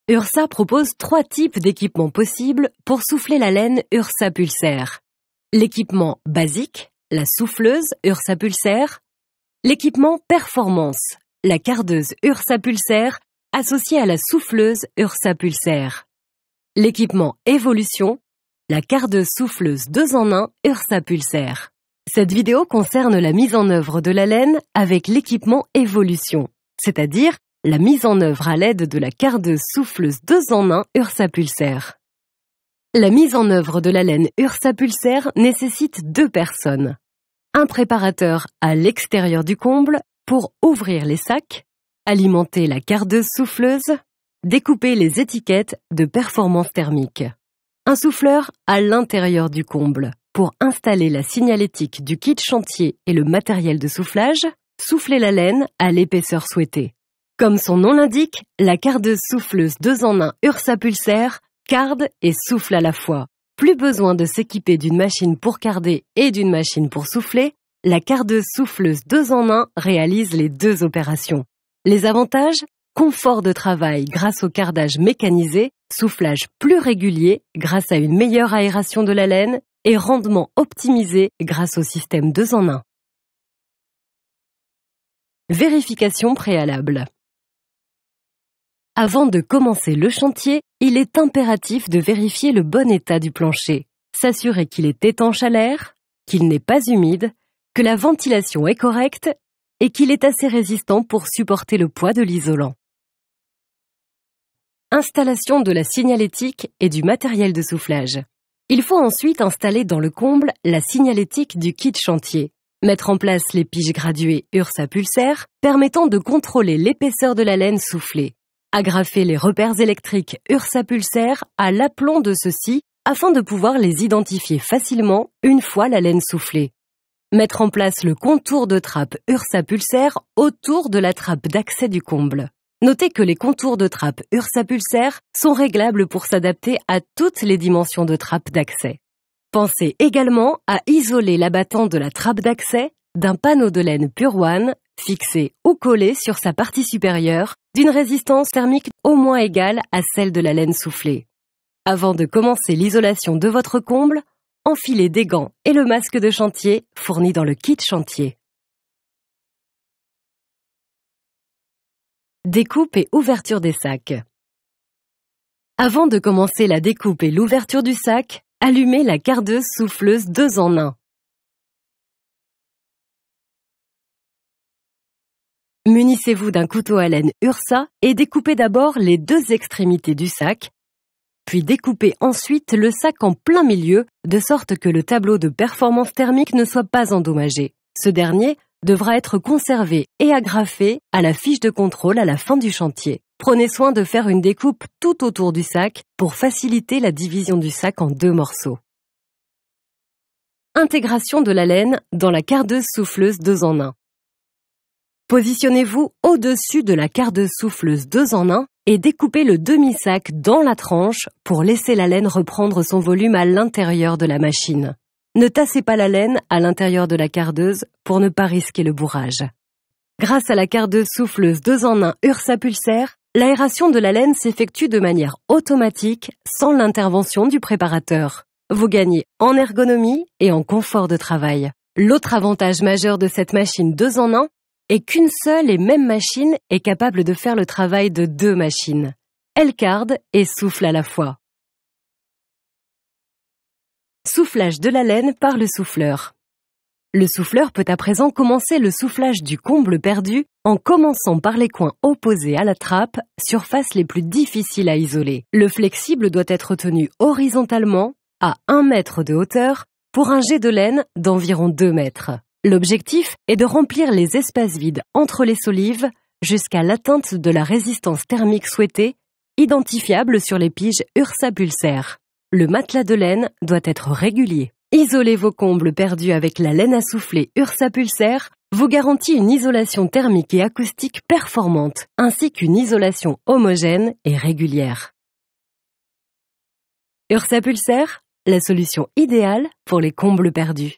Ursa propose 3 types d'équipements possibles pour souffler la laine Ursa Pulsaire. L'équipement basique, la souffleuse Ursa Pulsaire. L'équipement performance, la cardeuse Ursa Pulsaire associée à la souffleuse Ursa Pulsaire. L'équipement évolution, la cardeuse souffleuse 2 en 1 Ursa Pulsaire. Cette vidéo concerne la mise en œuvre de la laine avec l'équipement évolution, c'est-à-dire la mise en œuvre à l'aide de la cardeuse souffleuse 2 en 1 Ursa Pulsaire. La mise en œuvre de la laine Ursa Pulsaire nécessite 2 personnes. Un préparateur à l'extérieur du comble pour ouvrir les sacs, alimenter la cardeuse souffleuse, découper les étiquettes de performance thermique. Un souffleur à l'intérieur du comble pour installer la signalétique du kit chantier et le matériel de soufflage, souffler la laine à l'épaisseur souhaitée. Comme son nom l'indique, la cardeuse souffleuse 2 en 1 Ursa Pulsaire carde et souffle à la fois. Plus besoin de s'équiper d'une machine pour carder et d'une machine pour souffler, la cardeuse souffleuse 2 en 1 réalise les 2 opérations. Les avantages ? Confort de travail grâce au cardage mécanisé, soufflage plus régulier grâce à une meilleure aération de la laine et rendement optimisé grâce au système 2 en 1. Vérification préalable. Avant de commencer le chantier, il est impératif de vérifier le bon état du plancher, s'assurer qu'il est étanche à l'air, qu'il n'est pas humide, que la ventilation est correcte et qu'il est assez résistant pour supporter le poids de l'isolant. Installation de la signalétique et du matériel de soufflage. Il faut ensuite installer dans le comble la signalétique du kit chantier. Mettre en place les piges graduées Ursa Pulsaire permettant de contrôler l'épaisseur de la laine soufflée. Agrafer les repères électriques Ursa Pulsaire à l'aplomb de ceux-ci afin de pouvoir les identifier facilement une fois la laine soufflée. Mettre en place le contour de trappe Ursa Pulsaire autour de la trappe d'accès du comble. Notez que les contours de trappe Ursa Pulsaire sont réglables pour s'adapter à toutes les dimensions de trappe d'accès. Pensez également à isoler l'abattant de la trappe d'accès d'un panneau de laine Pure One fixé ou collé sur sa partie supérieure d'une résistance thermique au moins égale à celle de la laine soufflée. Avant de commencer l'isolation de votre comble, enfilez des gants et le masque de chantier fourni dans le kit chantier. Découpe et ouverture des sacs. Avant de commencer la découpe et l'ouverture du sac, allumez la cardeuse souffleuse 2 en 1. Munissez-vous d'un couteau à laine Ursa et découpez d'abord les 2 extrémités du sac, puis découpez ensuite le sac en plein milieu, de sorte que le tableau de performance thermique ne soit pas endommagé. Ce dernier devra être conservé et agrafé à la fiche de contrôle à la fin du chantier. Prenez soin de faire une découpe tout autour du sac pour faciliter la division du sac en 2 morceaux. Intégration de la laine dans la cardeuse souffleuse 2 en 1. Positionnez-vous au-dessus de la cardeuse souffleuse 2 en 1 et découpez le demi-sac dans la tranche pour laisser la laine reprendre son volume à l'intérieur de la machine. Ne tassez pas la laine à l'intérieur de la cardeuse pour ne pas risquer le bourrage. Grâce à la cardeuse souffleuse 2 en 1 Ursa Pulsaire, l'aération de la laine s'effectue de manière automatique sans l'intervention du préparateur. Vous gagnez en ergonomie et en confort de travail. L'autre avantage majeur de cette machine 2 en 1 est qu'une seule et même machine est capable de faire le travail de 2 machines. Elle carde et souffle à la fois. Soufflage de la laine par le souffleur. Le souffleur peut à présent commencer le soufflage du comble perdu en commençant par les coins opposés à la trappe, surfaces les plus difficiles à isoler. Le flexible doit être tenu horizontalement à 1 mètre de hauteur pour un jet de laine d'environ 2 mètres. L'objectif est de remplir les espaces vides entre les solives jusqu'à l'atteinte de la résistance thermique souhaitée, identifiable sur les piges Ursa Pulsaire. Le matelas de laine doit être régulier. Isoler vos combles perdus avec la laine à souffler Ursa Pulsaire vous garantit une isolation thermique et acoustique performante, ainsi qu'une isolation homogène et régulière. Ursa Pulsaire, la solution idéale pour les combles perdus.